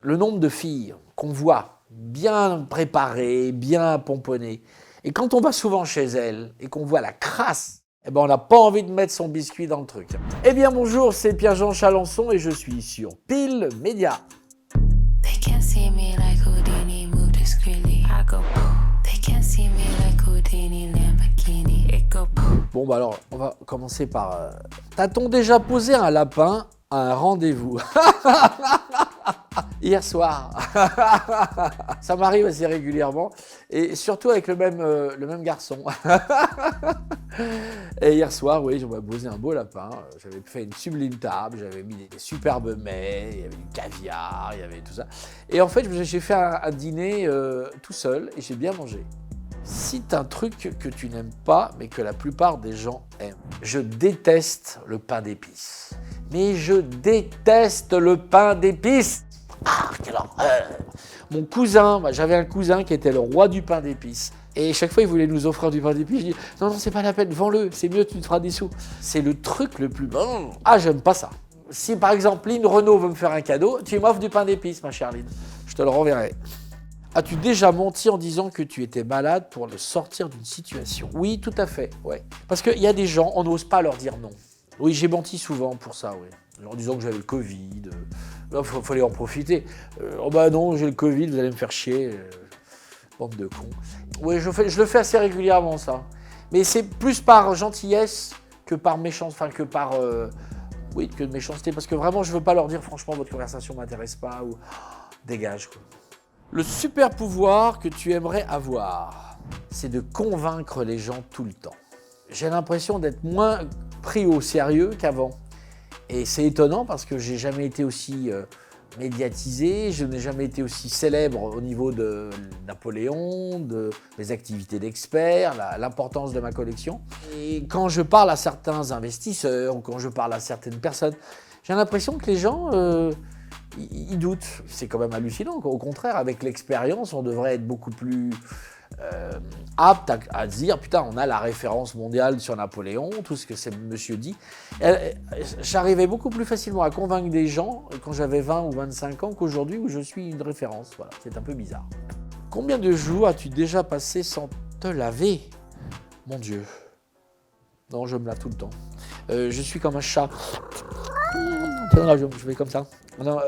Le nombre de filles qu'on voit bien préparées, bien pomponnées, et quand on va souvent chez elles et qu'on voit la crasse, eh ben on n'a pas envie de mettre son biscuit dans le truc. Eh bien bonjour, c'est Pierre-Jean Chalençon et je suis sur Pile Média. They can't see me like Houdini, move discreetly. I go poof. They can't see me like Houdini, Lamborghini. It go poof. Bon bah alors, on va commencer par... T'as-t-on déjà posé un lapin à un rendez-vous? Hier soir. Ça m'arrive assez régulièrement. Et surtout avec le même garçon. Et hier soir, oui, j'aurais posé un beau lapin. J'avais fait une sublime table, j'avais mis des superbes mets, il y avait du caviar, il y avait tout ça. Et en fait, j'ai fait un dîner tout seul et j'ai bien mangé. Cite un truc que tu n'aimes pas, mais que la plupart des gens aiment. Je déteste le pain d'épices. Mais je déteste le pain d'épices. Ah, quelle horreur! Mon cousin, j'avais un cousin qui était le roi du pain d'épices. Et chaque fois, il voulait nous offrir du pain d'épices. Je dis, non, c'est pas la peine, vends-le, c'est mieux, tu te feras des sous. C'est le truc le plus... Ah, j'aime pas ça. Si par exemple, Lynn Renault veut me faire un cadeau, tu m'offres du pain d'épices, ma chère Lynn. Je te le renverrai. As-tu déjà menti en disant que tu étais malade pour le sortir d'une situation? Oui, tout à fait, ouais. Parce qu'il y a des gens, on n'ose pas leur dire non. Oui, j'ai menti souvent pour ça, oui. En disant que j'avais le Covid. Il fallait en profiter. Oh bah non, j'ai le Covid, vous allez me faire chier. Bande de cons. Oui, je le fais assez régulièrement, ça. Mais c'est plus par gentillesse que par méchanceté, enfin que par... oui, que de méchanceté. Parce que vraiment, je veux pas leur dire, franchement, votre conversation m'intéresse pas, ou dégage, quoi. Le super pouvoir que tu aimerais avoir, c'est de convaincre les gens tout le temps. J'ai l'impression d'être moins pris au sérieux qu'avant. Et c'est étonnant parce que j'ai jamais été aussi médiatisé, je n'ai jamais été aussi célèbre au niveau de Napoléon, de mes activités d'expert, l'importance de ma collection. Et quand je parle à certains investisseurs, ou quand je parle à certaines personnes, j'ai l'impression que les gens... ils doutent. C'est quand même hallucinant. Au contraire, avec l'expérience, on devrait être beaucoup plus apte à dire, putain, on a la référence mondiale sur Napoléon, tout ce que ce monsieur dit. J'arrivais beaucoup plus facilement à convaincre des gens quand j'avais 20 ou 25 ans qu'aujourd'hui où je suis une référence. Voilà, c'est un peu bizarre. Combien de jours as-tu déjà passé sans te laver? Mon Dieu. Non, je me lave tout le temps. Je suis comme un chat. Je fais comme ça. Non,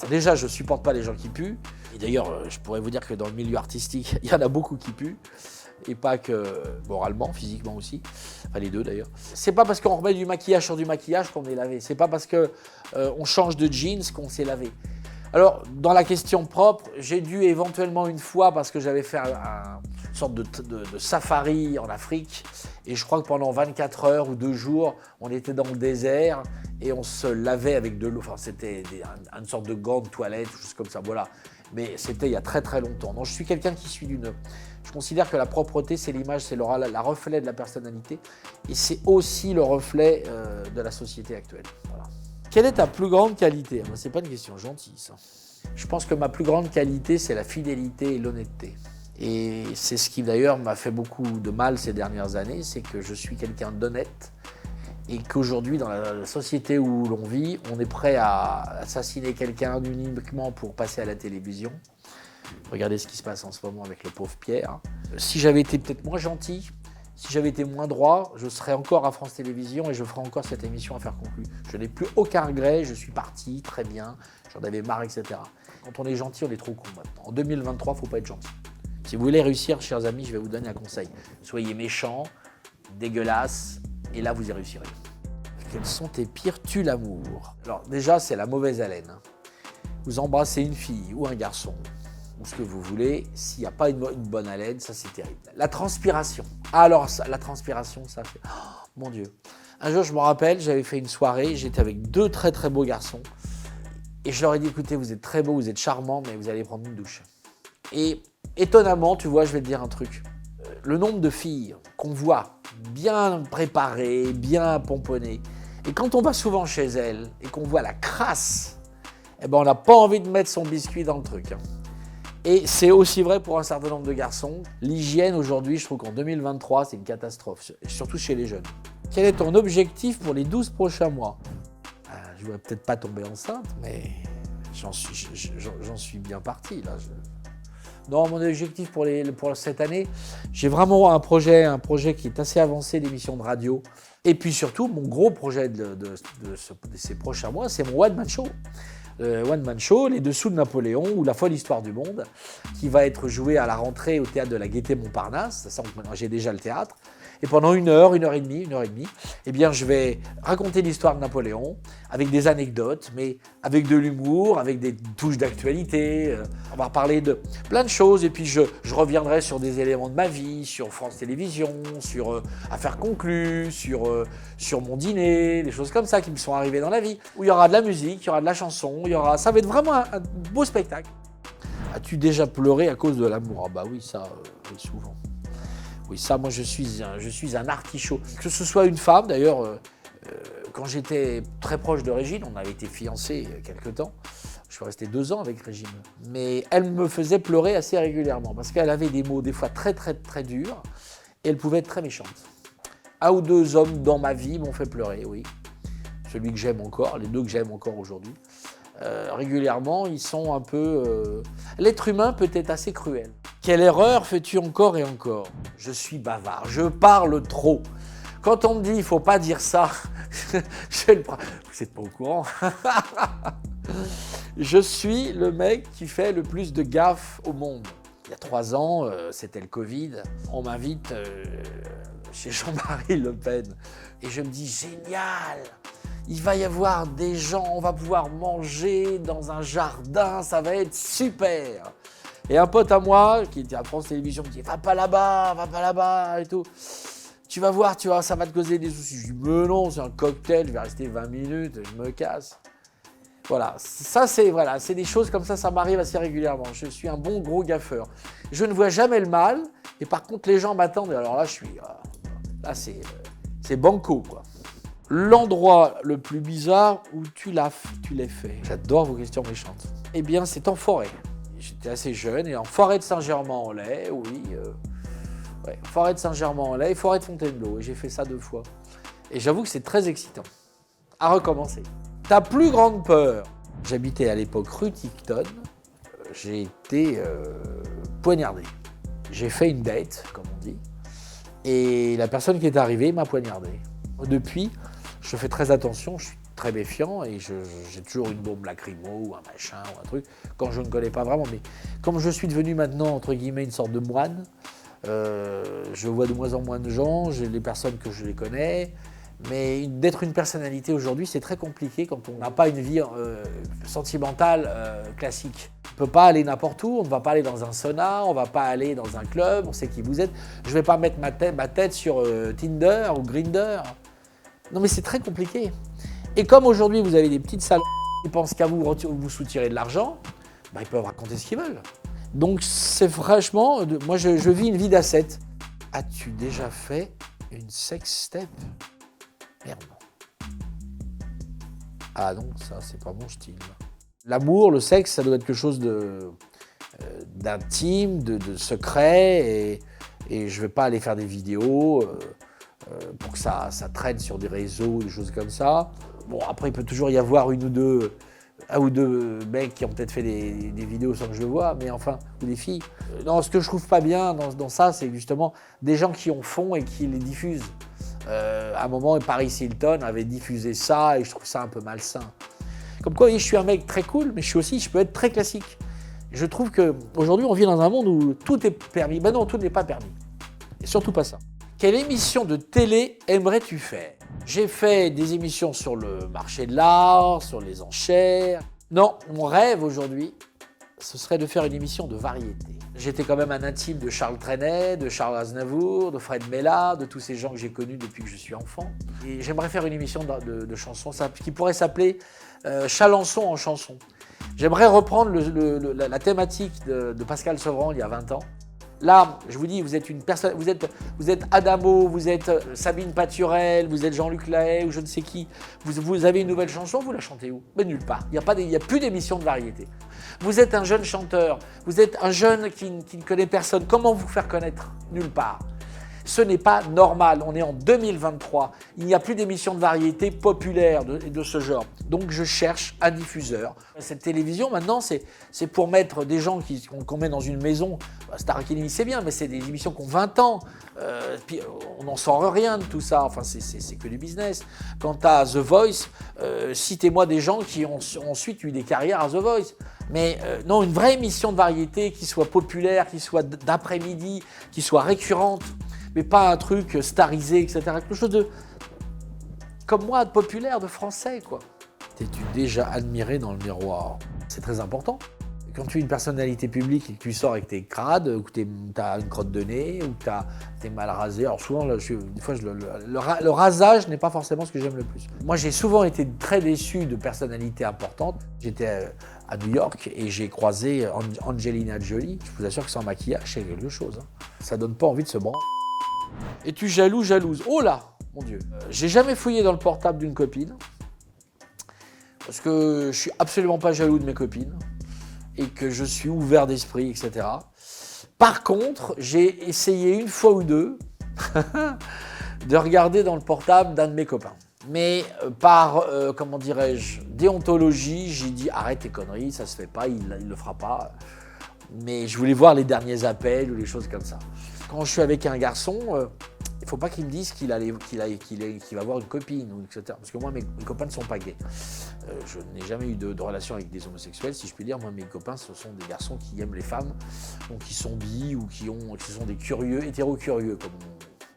déjà, je supporte pas les gens qui puent. Et d'ailleurs, je pourrais vous dire que dans le milieu artistique, il y en a beaucoup qui puent. Et pas que moralement, physiquement aussi. Enfin, les deux d'ailleurs. C'est pas parce qu'on remet du maquillage sur du maquillage qu'on est lavé. C'est pas parce qu'on change de jeans qu'on s'est lavé. Alors, dans la question propre, j'ai dû éventuellement une fois, parce que j'avais fait une sorte de safari en Afrique, et je crois que pendant 24 heures ou 2 jours, on était dans le désert et on se lavait avec de l'eau. Enfin, c'était une sorte de gant de toilette, choses comme ça, voilà. Mais c'était il y a très très longtemps. Donc, je suis quelqu'un qui suit d'une... Je considère que la propreté, c'est l'image, c'est la reflet de la personnalité, et c'est aussi le reflet de la société actuelle. Voilà. Quelle est ta plus grande qualité? C'est pas une question gentille, ça. Je pense que ma plus grande qualité, c'est la fidélité et l'honnêteté. Et c'est ce qui d'ailleurs m'a fait beaucoup de mal ces dernières années, c'est que je suis quelqu'un d'honnête et qu'aujourd'hui, dans la société où l'on vit, on est prêt à assassiner quelqu'un uniquement pour passer à la télévision. Regardez ce qui se passe en ce moment avec le pauvre Pierre. Si j'avais été peut-être moins gentil, si j'avais été moins droit, je serais encore à France Télévisions et je ferais encore cette émission à faire conclure. Je n'ai plus aucun regret, je suis parti, très bien, j'en avais marre, etc. Quand on est gentil, on est trop con maintenant. En 2023, il ne faut pas être gentil. Si vous voulez réussir, chers amis, je vais vous donner un conseil. Soyez méchants, dégueulasses, et là, vous y réussirez. Quels sont tes pires tues l'amour? Alors déjà, c'est la mauvaise haleine. Vous embrassez une fille ou un garçon, ou ce que vous voulez, s'il n'y a pas une bonne haleine, ça c'est terrible. La transpiration. Alors, la transpiration, ça fait... Oh, mon Dieu. Un jour, je me rappelle, j'avais fait une soirée, j'étais avec 2 très très beaux garçons, et je leur ai dit, écoutez, vous êtes très beaux, vous êtes charmants, mais vous allez prendre une douche. Et étonnamment, tu vois, je vais te dire un truc. Le nombre de filles qu'on voit bien préparées, bien pomponnées, et quand on va souvent chez elles, et qu'on voit la crasse, eh ben, on n'a pas envie de mettre son biscuit dans le truc. Et c'est aussi vrai pour un certain nombre de garçons. L'hygiène aujourd'hui, je trouve qu'en 2023, c'est une catastrophe, surtout chez les jeunes. Quel est ton objectif pour les 12 prochains mois? Je ne vais peut-être pas tomber enceinte, mais j'en suis bien parti, là. Non, mon objectif pour cette année, j'ai vraiment un projet qui est assez avancé d'émission de radio. Et puis surtout, mon gros projet de ces prochains mois, c'est mon one-man show. One-man show, Les Dessous de Napoléon ou La folle histoire du monde, qui va être joué à la rentrée au théâtre de la Gaîté Montparnasse. Ça, j'ai déjà le théâtre. Et pendant une heure et demie, eh bien, je vais raconter l'histoire de Napoléon avec des anecdotes, mais avec de l'humour, avec des touches d'actualité. On va parler de plein de choses. Et puis, je reviendrai sur des éléments de ma vie, sur France Télévisions, sur Affaires conclues, sur mon dîner, des choses comme ça qui me sont arrivées dans la vie. Où il y aura de la musique, il y aura de la chanson, ça va être vraiment un beau spectacle. As-tu déjà pleuré à cause de l'amour? Ah bah oui, ça, oui, souvent. Oui, ça, moi, je suis un artichaut. Que ce soit une femme, d'ailleurs, quand j'étais très proche de Régine, on avait été fiancés quelque temps. Je suis resté 2 ans avec Régine. Mais elle me faisait pleurer assez régulièrement parce qu'elle avait des mots des fois très, très, très durs et elle pouvait être très méchante. 1 ou 2 hommes dans ma vie m'ont fait pleurer, oui. Celui que j'aime encore, les 2 que j'aime encore aujourd'hui. Régulièrement, ils sont un peu... L'être humain peut être assez cruel. Quelle erreur fais-tu encore et encore? Je suis bavard, je parle trop. Quand on me dit il ne faut pas dire ça, vous n'êtes pas au courant. Je suis le mec qui fait le plus de gaffes au monde. Il y a 3 ans, c'était le Covid, on m'invite chez Jean-Marie Le Pen. Et je me dis génial! Il va y avoir des gens, on va pouvoir manger dans un jardin, ça va être super. Et un pote à moi, qui était à France Télévisions, me dit « Va pas là-bas et tout. Tu vas voir, ça va te causer des soucis. » Je dis « Mais non, c'est un cocktail, je vais rester 20 minutes, je me casse. » Voilà, ça c'est des choses comme ça m'arrive assez régulièrement. Je suis un bon gros gaffeur. Je ne vois jamais le mal, et par contre les gens m'attendent, et alors là, c'est banco, quoi. L'endroit le plus bizarre où tu l'as fait. J'adore vos questions méchantes. Eh bien, c'est en forêt. J'étais assez jeune et en forêt de Saint-Germain-en-Laye, oui. Forêt de Saint-Germain-en-Laye et forêt de Fontainebleau. Et j'ai fait ça 2 fois. Et j'avoue que c'est très excitant. À recommencer. Ta plus grande peur? J'habitais à l'époque rue Ticton. J'ai été poignardé. J'ai fait une date, comme on dit. Et la personne qui est arrivée m'a poignardé. Depuis, je fais très attention, je suis très méfiant et j'ai toujours une bombe lacrymo ou un machin ou un truc, quand je ne connais pas vraiment. Mais comme je suis devenu maintenant, entre guillemets, une sorte de moine, je vois de moins en moins de gens, j'ai les personnes que je les connais, mais d'être une personnalité aujourd'hui, c'est très compliqué quand on n'a pas une vie sentimentale classique. On ne peut pas aller n'importe où, on ne va pas aller dans un sauna, on ne va pas aller dans un club, on sait qui vous êtes. Je ne vais pas mettre ma tête sur Tinder ou Grindr. Non mais c'est très compliqué. Et comme aujourd'hui vous avez des petites salles qui pensent qu'à vous soutirer de l'argent, bah, ils peuvent raconter ce qu'ils veulent. Donc c'est franchement, moi je vis une vie d'ascète. As-tu déjà fait une sextape? Merde. Ah non, ça c'est pas mon style. L'amour, le sexe, ça doit être quelque chose d'intime, de secret, et je ne vais pas aller faire des vidéos pour que ça traîne sur des réseaux, des choses comme ça. Bon, après, il peut toujours y avoir un ou deux mecs qui ont peut-être fait des vidéos sans que je le voie, mais enfin, ou des filles. Non, ce que je trouve pas bien dans ça, c'est justement des gens qui en font et qui les diffusent. À un moment, Paris Hilton avait diffusé ça, et je trouve ça un peu malsain. Comme quoi, je suis un mec très cool, mais je peux être très classique. Je trouve qu'aujourd'hui, on vit dans un monde où tout est permis. Ben non, tout n'est pas permis. Et surtout pas ça. Quelle émission de télé aimerais-tu faire? J'ai fait des émissions sur le marché de l'art, sur les enchères. Non, mon rêve aujourd'hui, ce serait de faire une émission de variété. J'étais quand même un intime de Charles Trenet, de Charles Aznavour, de Fred Mella, de tous ces gens que j'ai connus depuis que je suis enfant. Et j'aimerais faire une émission de chansons qui pourrait s'appeler Chalençon en chanson. J'aimerais reprendre la thématique de Pascal Sevran il y a 20 ans. Là, je vous dis, vous êtes une personne, vous êtes Adamo, vous êtes Sabine Paturel, vous êtes Jean-Luc Lahaye ou je ne sais qui. Vous avez une nouvelle chanson, vous la chantez où? Ben nulle part. Il n'y a plus d'émission de variété. Vous êtes un jeune chanteur, vous êtes un jeune qui ne connaît personne. Comment vous faire connaître? Nulle part. Ce n'est pas normal, on est en 2023, il n'y a plus d'émissions de variété populaires de ce genre. Donc je cherche un diffuseur. Cette télévision maintenant, c'est pour mettre des gens qu'on met dans une maison. Star Academy c'est bien, mais c'est des émissions qui ont 20 ans. Puis on n'en sort rien de tout ça, enfin c'est que du business. Quant à The Voice, citez-moi des gens qui ont ensuite eu des carrières à The Voice. Mais non, une vraie émission de variété qui soit populaire, qui soit d'après-midi, qui soit récurrente, mais pas un truc starisé, etc. Quelque chose de, comme moi, de populaire, de français, quoi. T'es-tu déjà admiré dans le miroir? C'est très important. Quand tu es une personnalité publique et que tu sors avec tes crades, ou que tu as une crotte de nez, ou que tu es mal rasé, alors souvent, des fois, le rasage n'est pas forcément ce que j'aime le plus. Moi, j'ai souvent été très déçu de personnalités importantes. J'étais à New York et j'ai croisé Angelina Jolie. Je vous assure que sans maquillage, c'est quelque chose. Hein. Ça donne pas envie de se branler. Es-tu jaloux, jalouse? Oh là, mon Dieu. J'ai jamais fouillé dans le portable d'une copine, parce que je suis absolument pas jaloux de mes copines. Et que je suis ouvert d'esprit, etc. Par contre, j'ai essayé une fois ou deux de regarder dans le portable d'un de mes copains. Mais par, comment dirais-je, déontologie, j'ai dit arrête tes conneries, ça se fait pas, il le fera pas. Mais je voulais voir les derniers appels ou les choses comme ça. Quand je suis avec un garçon, il ne faut pas qu'il me dise qu'il va avoir une copine, ou etc. Parce que moi, mes copains ne sont pas gays. Je n'ai jamais eu de relation avec des homosexuels, si je puis dire. Moi, mes copains, ce sont des garçons qui aiment les femmes, donc qui sont bi ou qui sont des curieux, hétéro-curieux.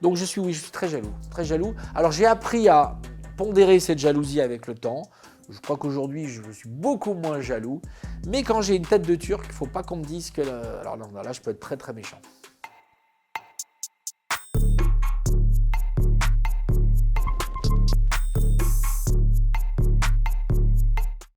Donc je suis très jaloux, très jaloux. Alors j'ai appris à pondérer cette jalousie avec le temps. Je crois qu'aujourd'hui, je suis beaucoup moins jaloux. Mais quand j'ai une tête de Turc, il ne faut pas qu'on me dise que... Alors là, je peux être très très méchant.